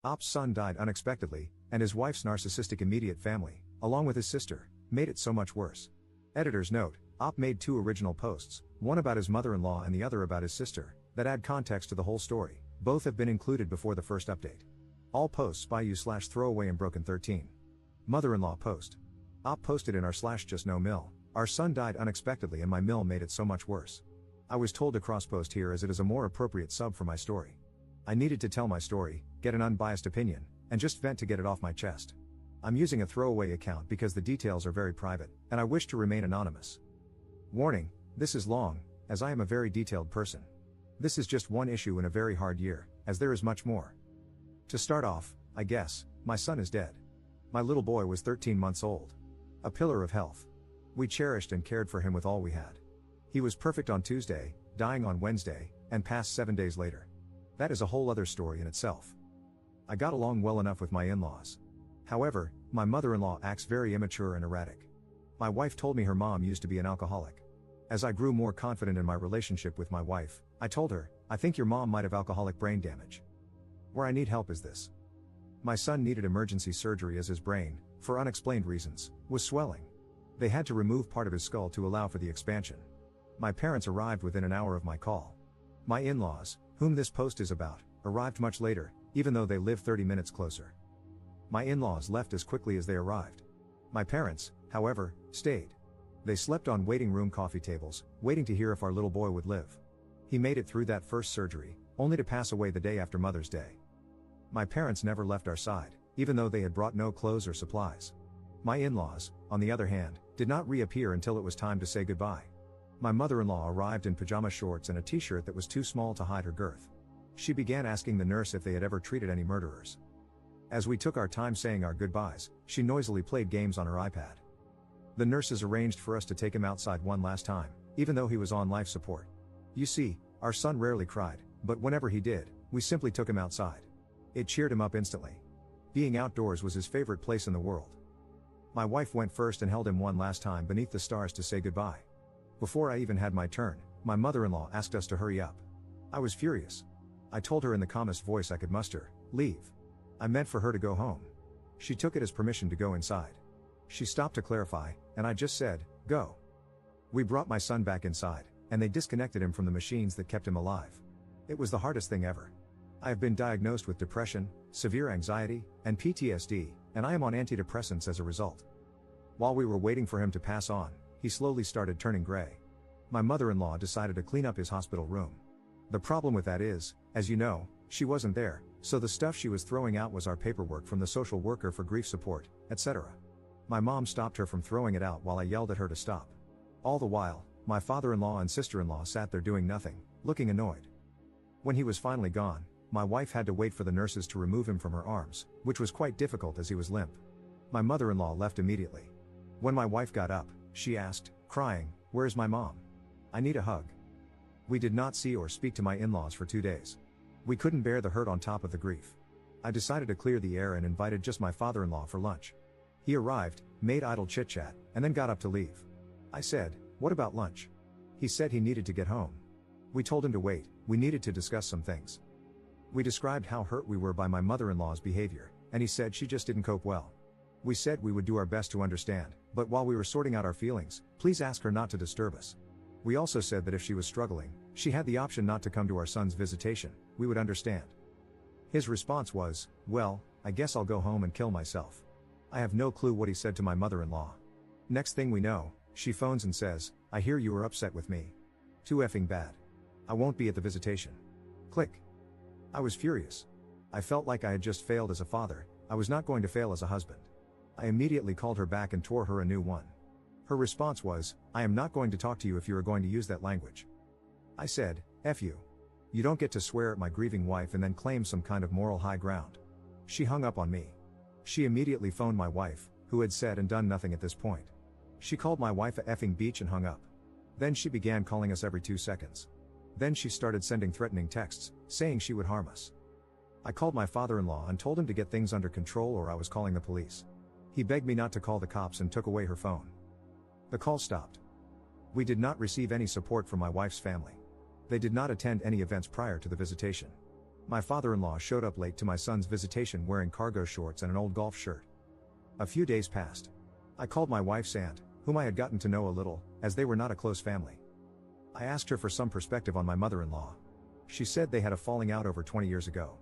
Op's son died unexpectedly, and his wife's narcissistic immediate family, along with his sister, made it so much worse. Editor's note: Op made 2 original posts, one about his mother-in-law and the other about his sister, that add context to the whole story. Both have been included before the first update. All posts by you/throwaway and broken 13. Mother-in-law post. Op posted in r/just no mill. Our son died unexpectedly and my mill made it so much worse. I was told to cross-post here as it is a more appropriate sub for my story. I needed to tell my story, get an unbiased opinion, and just vent to get it off my chest. I'm using a throwaway account because the details are very private, and I wish to remain anonymous. Warning: this is long, as I am a very detailed person. This is just one issue in a very hard year, as there is much more. To start off, I guess, my son is dead. My little boy was 13 months old. A pillar of health. We cherished and cared for him with all we had. He was perfect on Tuesday, dying on Wednesday, and passed 7 days later. That is a whole other story in itself. I got along well enough with my in-laws. However, my mother-in-law acts very immature and erratic. My wife told me her mom used to be an alcoholic. As I grew more confident in my relationship with my wife, I told her, I think your mom might have alcoholic brain damage. Where I need help is this. My son needed emergency surgery as his brain, for unexplained reasons, was swelling. They had to remove part of his skull to allow for the expansion. My parents arrived within an hour of my call. My in-laws, whom this post is about, arrived much later, even though they live 30 minutes closer. My in-laws left as quickly as they arrived. My parents, however, stayed. They slept on waiting room coffee tables, waiting to hear if our little boy would live. He made it through that first surgery, only to pass away the day after Mother's Day. My parents never left our side, even though they had brought no clothes or supplies. My in-laws, on the other hand, did not reappear until it was time to say goodbye. My mother-in-law arrived in pajama shorts and a t-shirt that was too small to hide her girth. She began asking the nurse if they had ever treated any murderers. As we took our time saying our goodbyes, she noisily played games on her iPad. The nurses arranged for us to take him outside one last time, even though he was on life support. You see, our son rarely cried, but whenever he did, we simply took him outside. It cheered him up instantly. Being outdoors was his favorite place in the world. My wife went first and held him one last time beneath the stars to say goodbye. Before I even had my turn, my mother-in-law asked us to hurry up. I was furious. I told her in the calmest voice I could muster, leave. I meant for her to go home. She took it as permission to go inside. She stopped to clarify, and I just said, go. We brought my son back inside, and they disconnected him from the machines that kept him alive. It was the hardest thing ever. I have been diagnosed with depression, severe anxiety, and PTSD, and I am on antidepressants as a result. While we were waiting for him to pass on, he slowly started turning gray. My mother-in-law decided to clean up his hospital room. The problem with that is, as you know, she wasn't there, so the stuff she was throwing out was our paperwork from the social worker for grief support, etc. My mom stopped her from throwing it out while I yelled at her to stop. All the while, my father-in-law and sister-in-law sat there doing nothing, looking annoyed. When he was finally gone, my wife had to wait for the nurses to remove him from her arms, which was quite difficult as he was limp. My mother-in-law left immediately. When my wife got up, she asked, crying, "Where's my mom? I need a hug." We did not see or speak to my in-laws for 2 days. We couldn't bear the hurt on top of the grief. I decided to clear the air and invited just my father-in-law for lunch. He arrived, made idle chit-chat, and then got up to leave. I said, "What about lunch?" He said he needed to get home. We told him to wait, we needed to discuss some things. We described how hurt we were by my mother-in-law's behavior, and he said she just didn't cope well. We said we would do our best to understand, but while we were sorting out our feelings, please ask her not to disturb us. We also said that if she was struggling, she had the option not to come to our son's visitation, we would understand. His response was, "Well, I guess I'll go home and kill myself." I have no clue what he said to my mother-in-law. Next thing we know, she phones and says, "I hear you were upset with me. Too effing bad. I won't be at the visitation." Click. I was furious. I felt like I had just failed as a father, I was not going to fail as a husband. I immediately called her back and tore her a new one. Her response was, "I am not going to talk to you if you are going to use that language." I said, "F you. You don't get to swear at my grieving wife and then claim some kind of moral high ground." She hung up on me. She immediately phoned my wife, who had said and done nothing at this point. She called my wife a effing beach and hung up. Then she began calling us every 2 seconds. Then she started sending threatening texts, saying she would harm us. I called my father-in-law and told him to get things under control or I was calling the police. He begged me not to call the cops and took away her phone. The call stopped. We did not receive any support from my wife's family. They did not attend any events prior to the visitation. My father-in-law showed up late to my son's visitation wearing cargo shorts and an old golf shirt. A few days passed. I called my wife's aunt, whom I had gotten to know a little, as they were not a close family. I asked her for some perspective on my mother-in-law. She said they had a falling out over 20 years ago.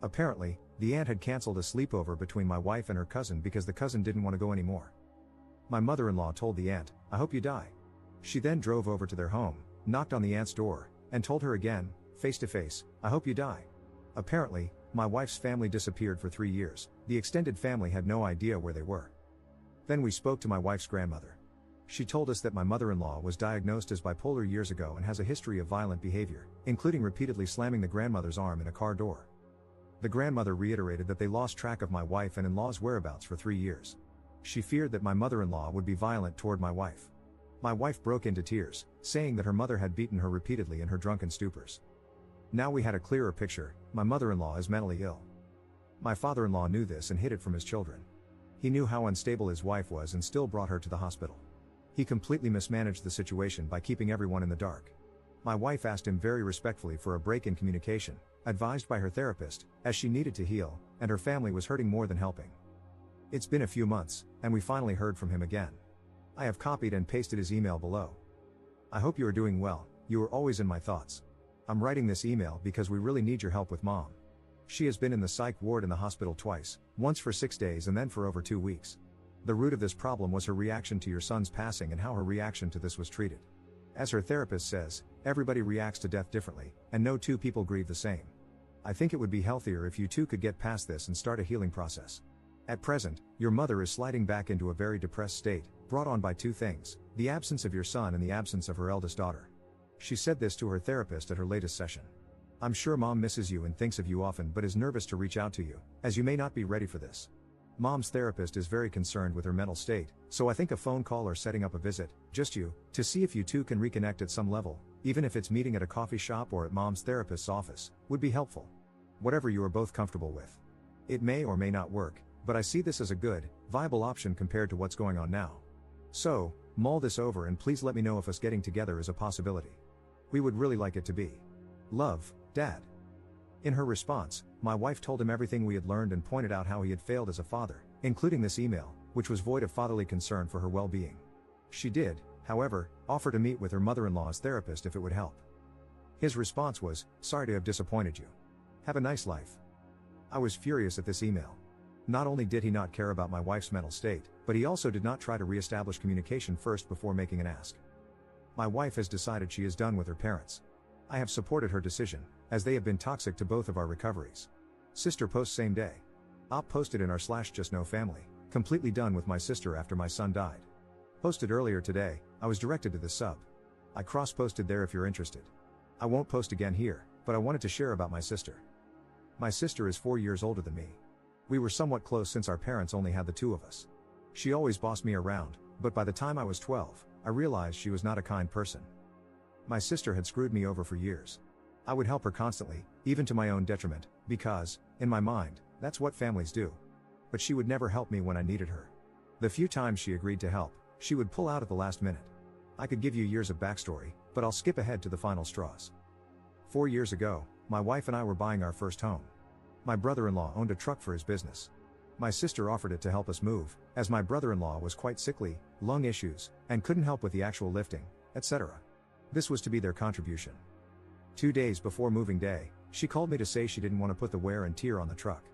Apparently, the aunt had cancelled a sleepover between my wife and her cousin because the cousin didn't want to go anymore. My mother-in-law told the aunt, "I hope you die." She then drove over to their home, knocked on the aunt's door, and told her again, face to face, "I hope you die." Apparently, my wife's family disappeared for 3 years. The extended family had no idea where they were. Then we spoke to my wife's grandmother. She told us that my mother-in-law was diagnosed as bipolar years ago and has a history of violent behavior, including repeatedly slamming the grandmother's arm in a car door. The grandmother reiterated that they lost track of my wife and in-law's whereabouts for 3 years. She feared that my mother-in-law would be violent toward my wife. My wife broke into tears, saying that her mother had beaten her repeatedly in her drunken stupors. Now we had a clearer picture: my mother-in-law is mentally ill. My father-in-law knew this and hid it from his children. He knew how unstable his wife was and still brought her to the hospital. He completely mismanaged the situation by keeping everyone in the dark. My wife asked him very respectfully for a break in communication, advised by her therapist, as she needed to heal, and her family was hurting more than helping. It's been a few months, and we finally heard from him again. I have copied and pasted his email below. I hope you are doing well. You are always in my thoughts. I'm writing this email because we really need your help with Mom. She has been in the psych ward in the hospital twice, once for 6 days and then for over 2 weeks. The root of this problem was her reaction to your son's passing and how her reaction to this was treated. As her therapist says, everybody reacts to death differently, and no two people grieve the same. I think it would be healthier if you two could get past this and start a healing process. At present, your mother is sliding back into a very depressed state, brought on by 2 things: the absence of your son and the absence of her eldest daughter. She said this to her therapist at her latest session. I'm sure Mom misses you and thinks of you often but is nervous to reach out to you, as you may not be ready for this. Mom's therapist is very concerned with her mental state, so I think a phone call or setting up a visit, just you, to see if you two can reconnect at some level, even if it's meeting at a coffee shop or at Mom's therapist's office, would be helpful. Whatever you are both comfortable with. It may or may not work, but I see this as a good, viable option compared to what's going on now. So, mull this over and please let me know if us getting together is a possibility. We would really like it to be. Love, Dad. In her response, my wife told him everything we had learned and pointed out how he had failed as a father, including this email, which was void of fatherly concern for her well-being. She did, however, offer to meet with her mother-in-law's therapist if it would help. His response was, "Sorry to have disappointed you. Have a nice life." I was furious at this email. Not only did he not care about my wife's mental state, but he also did not try to re-establish communication first before making an ask. My wife has decided she is done with her parents. I have supported her decision, as they have been toxic to both of our recoveries. Sister post same day. Op posted in r/justnofamily, completely done with my sister after my son died. Posted earlier today, I was directed to the sub. I cross-posted there if you're interested. I won't post again here, but I wanted to share about my sister. My sister is 4 years older than me. We were somewhat close since our parents only had the 2 of us. She always bossed me around, but by the time I was 12, I realized she was not a kind person. My sister had screwed me over for years. I would help her constantly, even to my own detriment, because, in my mind, that's what families do. But she would never help me when I needed her. The few times she agreed to help, she would pull out at the last minute. I could give you years of backstory, but I'll skip ahead to the final straws. 4 years ago, my wife and I were buying our first home. My brother-in-law owned a truck for his business. My sister offered it to help us move, as my brother-in-law was quite sickly, lung issues, and couldn't help with the actual lifting, etc. This was to be their contribution. 2 days before moving day, she called me to say she didn't want to put the wear and tear on the truck.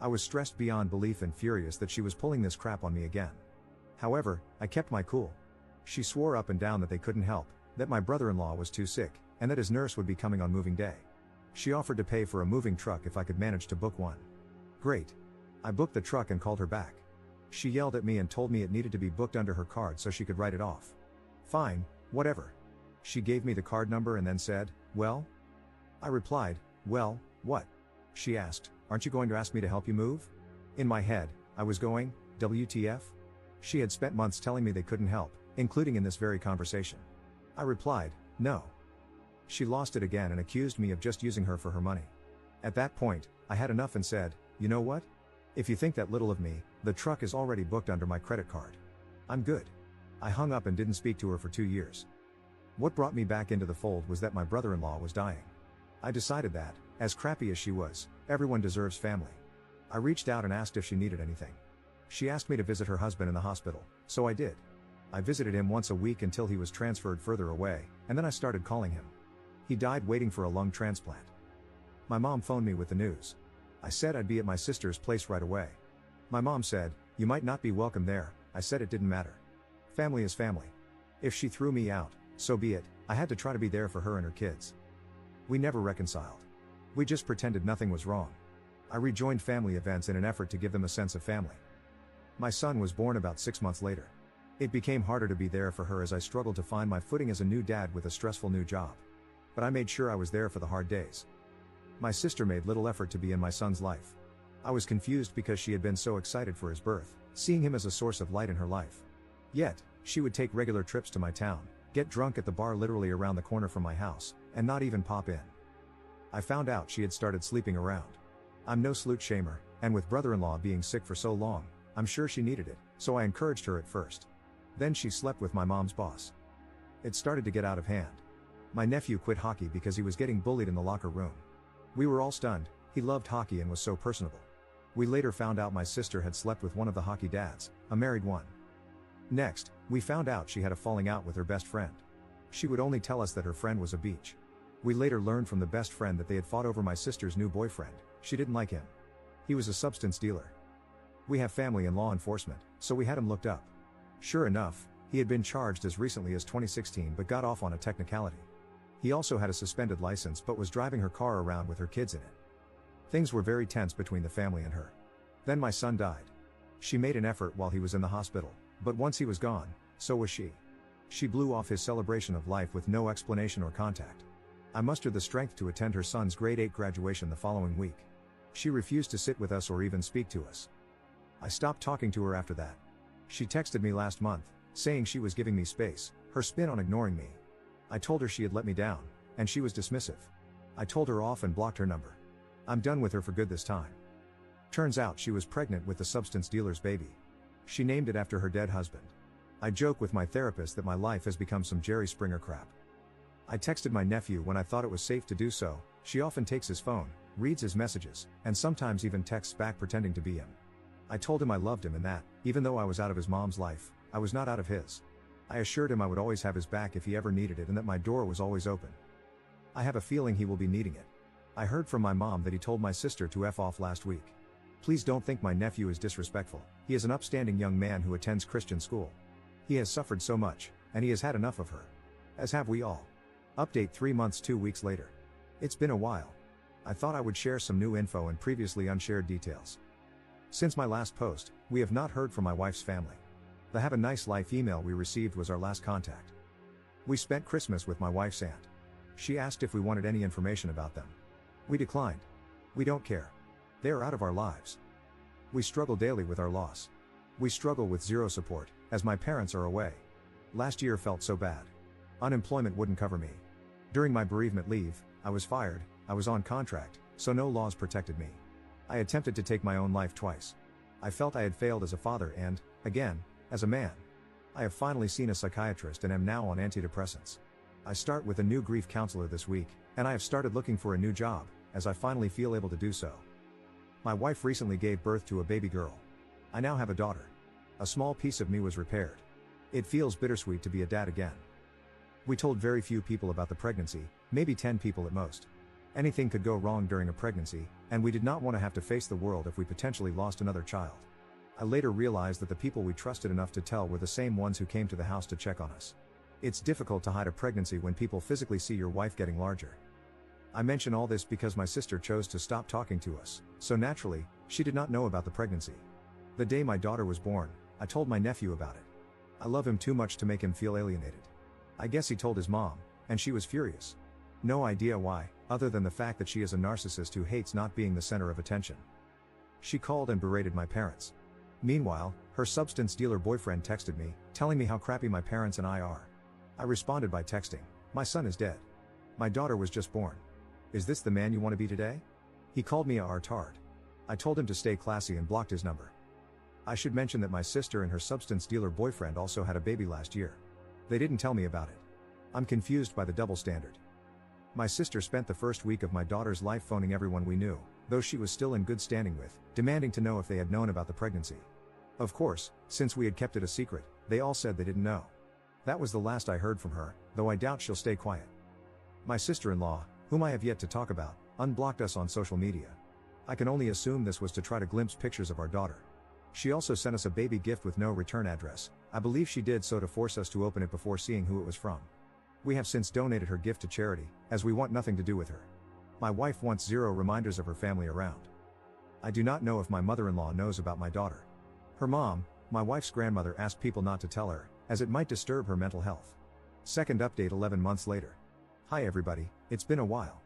I was stressed beyond belief and furious that she was pulling this crap on me again. However, I kept my cool. She swore up and down that they couldn't help, that my brother-in-law was too sick, and that his nurse would be coming on moving day. She offered to pay for a moving truck if I could manage to book one. Great. I booked the truck and called her back. She yelled at me and told me it needed to be booked under her card so she could write it off. Fine, whatever. She gave me the card number and then said, "Well?" I replied, "Well, what?" She asked, "Aren't you going to ask me to help you move?" In my head, I was going, WTF? She had spent months telling me they couldn't help, including in this very conversation. I replied, "No." She lost it again and accused me of just using her for her money. At that point, I had enough and said, "You know what? If you think that little of me, the truck is already booked under my credit card. I'm good." I hung up and didn't speak to her for 2 years. What brought me back into the fold was that my brother-in-law was dying. I decided that, As crappy as she was, everyone deserves family. I reached out and asked if she needed anything. She asked me to visit her husband in the hospital, so I did. I visited him once a week until he was transferred further away, and then I started calling him. He died waiting for a lung transplant. My mom phoned me with the news. I said I'd be at my sister's place right away. My mom said, "You might not be welcome there." I said it didn't matter. Family is family. If she threw me out, so be it. I had to try to be there for her and her kids. We never reconciled. We just pretended nothing was wrong. I rejoined family events in an effort to give them a sense of family. My son was born about 6 months later. It became harder to be there for her as I struggled to find my footing as a new dad with a stressful new job. But I made sure I was there for the hard days. My sister made little effort to be in my son's life. I was confused because she had been so excited for his birth, seeing him as a source of light in her life. Yet, she would take regular trips to my town, get drunk at the bar literally around the corner from my house, and not even pop in. I found out she had started sleeping around. I'm no slut shamer, and with brother-in-law being sick for so long, I'm sure she needed it, so I encouraged her at first. Then she slept with my mom's boss. It started to get out of hand. My nephew quit hockey because he was getting bullied in the locker room. We were all stunned. He loved hockey and was so personable. We later found out my sister had slept with one of the hockey dads, a married one. Next, we found out she had a falling out with her best friend. She would only tell us that her friend was a beach. We later learned from the best friend that they had fought over my sister's new boyfriend. She didn't like him. He was a substance dealer. We have family in law enforcement, so we had him looked up. Sure enough, he had been charged as recently as 2016 but got off on a technicality. He also had a suspended license but was driving her car around with her kids in it. Things were very tense between the family and her. Then my son died. She made an effort while he was in the hospital, but once he was gone, so was she. She blew off his celebration of life with no explanation or contact. I mustered the strength to attend her son's grade 8 graduation the following week. She refused to sit with us or even speak to us. I stopped talking to her after that. She texted me last month, saying she was giving me space, her spin on ignoring me. I told her she had let me down, and she was dismissive. I told her off and blocked her number. I'm done with her for good this time. Turns out she was pregnant with the substance dealer's baby. She named it after her dead husband. I joke with my therapist that my life has become some Jerry Springer crap. I texted my nephew when I thought it was safe to do so. She often takes his phone, reads his messages, and sometimes even texts back pretending to be him. I told him I loved him and that, even though I was out of his mom's life, I was not out of his. I assured him I would always have his back if he ever needed it and that my door was always open. I have a feeling he will be needing it. I heard from my mom that he told my sister to F off last week. Please don't think my nephew is disrespectful. He is an upstanding young man who attends Christian school. He has suffered so much, and he has had enough of her. As have we all. Update 3 months 2 weeks later. It's been a while. I thought I would share some new info and previously unshared details. Since my last post, we have not heard from my wife's family. The Have a Nice Life email we received was our last contact. We spent Christmas with my wife's aunt. She asked if we wanted any information about them. We declined. We don't care. They are out of our lives. We struggle daily with our loss. We struggle with zero support, as my parents are away. Last year felt so bad. Unemployment wouldn't cover me. During my bereavement leave, I was fired. I was on contract, so no laws protected me. I attempted to take my own life twice. I felt I had failed as a father and, again, as a man. I have finally seen a psychiatrist and am now on antidepressants. I start with a new grief counselor this week, and I have started looking for a new job, as I finally feel able to do so. My wife recently gave birth to a baby girl. I now have a daughter. A small piece of me was repaired. It feels bittersweet to be a dad again. We told very few people about the pregnancy, maybe 10 people at most. Anything could go wrong during a pregnancy, and we did not want to have to face the world if we potentially lost another child. I later realized that the people we trusted enough to tell were the same ones who came to the house to check on us. It's difficult to hide a pregnancy when people physically see your wife getting larger. I mention all this because my sister chose to stop talking to us, so naturally, she did not know about the pregnancy. The day my daughter was born, I told my nephew about it. I love him too much to make him feel alienated. I guess he told his mom, and she was furious. No idea why, other than the fact that she is a narcissist who hates not being the center of attention. She called and berated my parents. Meanwhile, her substance dealer boyfriend texted me, telling me how crappy my parents and I are. I responded by texting, "My son is dead. My daughter was just born. Is this the man you want to be today?" He called me a retard. I told him to stay classy and blocked his number. I should mention that my sister and her substance dealer boyfriend also had a baby last year. They didn't tell me about it. I'm confused by the double standard. My sister spent the first week of my daughter's life phoning everyone we knew, those she was still in good standing with, demanding to know if they had known about the pregnancy. Of course, since we had kept it a secret, they all said they didn't know. That was the last I heard from her, though I doubt she'll stay quiet. My sister-in-law, whom I have yet to talk about, unblocked us on social media. I can only assume this was to try to glimpse pictures of our daughter. She also sent us a baby gift with no return address. I believe she did so to force us to open it before seeing who it was from. We have since donated her gift to charity, as we want nothing to do with her. My wife wants zero reminders of her family around. I do not know if my mother-in-law knows about my daughter. Her mom, my wife's grandmother, asked people not to tell her, as it might disturb her mental health. Second update 11 months later. Hi everybody, it's been a while.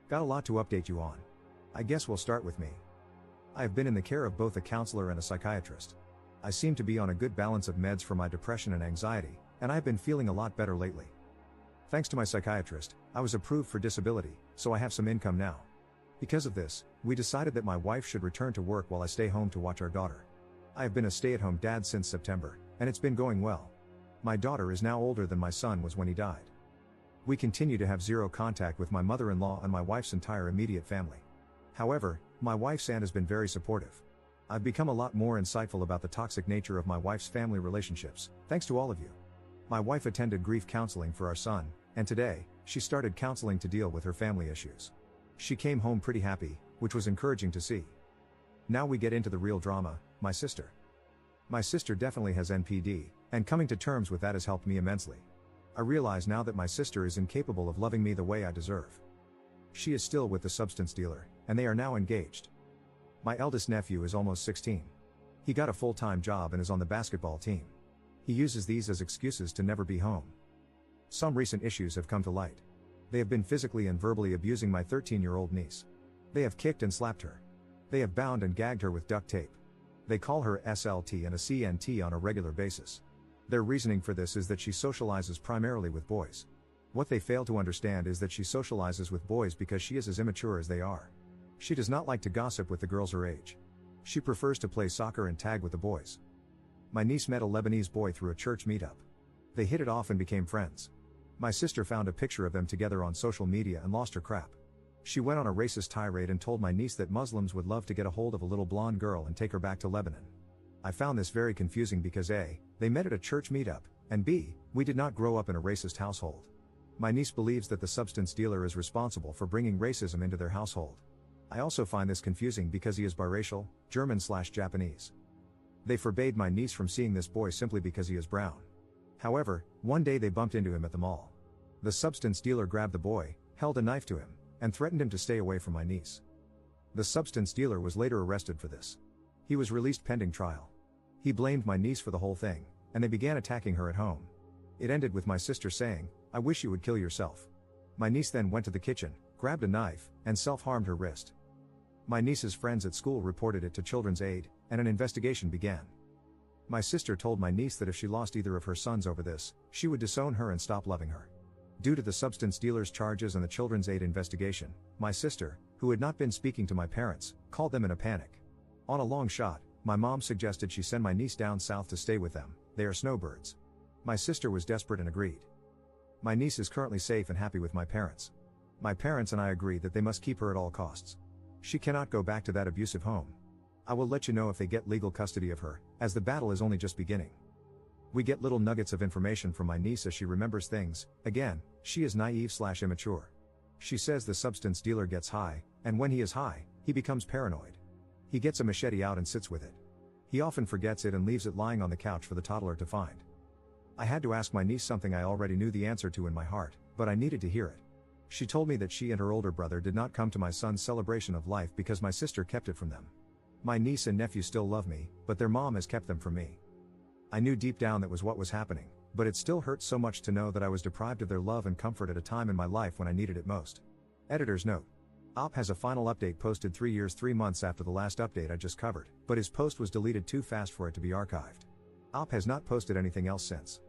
Got a lot to update you on. I guess we'll start with me. I have been in the care of both a counselor and a psychiatrist. I seem to be on a good balance of meds for my depression and anxiety, and I have been feeling a lot better lately. Thanks to my psychiatrist, I was approved for disability, so I have some income now. Because of this, we decided that my wife should return to work while I stay home to watch our daughter. I have been a stay-at-home dad since September, and it's been going well. My daughter is now older than my son was when he died. We continue to have zero contact with my mother-in-law and my wife's entire immediate family. However, my wife's aunt has been very supportive. I've become a lot more insightful about the toxic nature of my wife's family relationships, thanks to all of you. My wife attended grief counseling for our son, and today, she started counseling to deal with her family issues. She came home pretty happy, which was encouraging to see. Now we get into the real drama, my sister. My sister definitely has NPD, and coming to terms with that has helped me immensely. I realize now that my sister is incapable of loving me the way I deserve. She is still with the substance dealer, and they are now engaged. My eldest nephew is almost 16. He got a full-time job and is on the basketball team. He uses these as excuses to never be home. Some recent issues have come to light. They have been physically and verbally abusing my 13-year-old niece. They have kicked and slapped her. They have bound and gagged her with duct tape. They call her SLT and a CNT on a regular basis. Their reasoning for this is that she socializes primarily with boys. What they fail to understand is that she socializes with boys because she is as immature as they are. She does not like to gossip with the girls her age. She prefers to play soccer and tag with the boys. My niece met a Lebanese boy through a church meetup. They hit it off and became friends. My sister found a picture of them together on social media and lost her crap. She went on a racist tirade and told my niece that Muslims would love to get a hold of a little blonde girl and take her back to Lebanon. I found this very confusing because A, they met at a church meetup, and B, we did not grow up in a racist household. My niece believes that the substance dealer is responsible for bringing racism into their household. I also find this confusing because he is biracial, German/Japanese. They forbade my niece from seeing this boy simply because he is brown. However, one day they bumped into him at the mall. The substance dealer grabbed the boy, held a knife to him, and threatened him to stay away from my niece. The substance dealer was later arrested for this. He was released pending trial. He blamed my niece for the whole thing, and they began attacking her at home. It ended with my sister saying, "I wish you would kill yourself." My niece then went to the kitchen, grabbed a knife, and self-harmed her wrist. My niece's friends at school reported it to Children's Aid, and an investigation began. My sister told my niece that if she lost either of her sons over this, she would disown her and stop loving her. Due to the substance dealer's charges and the Children's Aid investigation, my sister, who had not been speaking to my parents, called them in a panic. On a long shot, my mom suggested she send my niece down south to stay with them. They are snowbirds. My sister was desperate and agreed. My niece is currently safe and happy with my parents. My parents and I agree that they must keep her at all costs. She cannot go back to that abusive home. I will let you know if they get legal custody of her, as the battle is only just beginning. We get little nuggets of information from my niece as she remembers things. Again, she is naive/immature. She says the substance dealer gets high, and when he is high, he becomes paranoid. He gets a machete out and sits with it. He often forgets it and leaves it lying on the couch for the toddler to find. I had to ask my niece something I already knew the answer to in my heart, but I needed to hear it. She told me that she and her older brother did not come to my son's celebration of life because my sister kept it from them. My niece and nephew still love me, but their mom has kept them from me. I knew deep down that was what was happening, but it still hurts so much to know that I was deprived of their love and comfort at a time in my life when I needed it most. Editor's note. Op has a final update posted 3 years 3 months after the last update I just covered, but his post was deleted too fast for it to be archived. Op has not posted anything else since.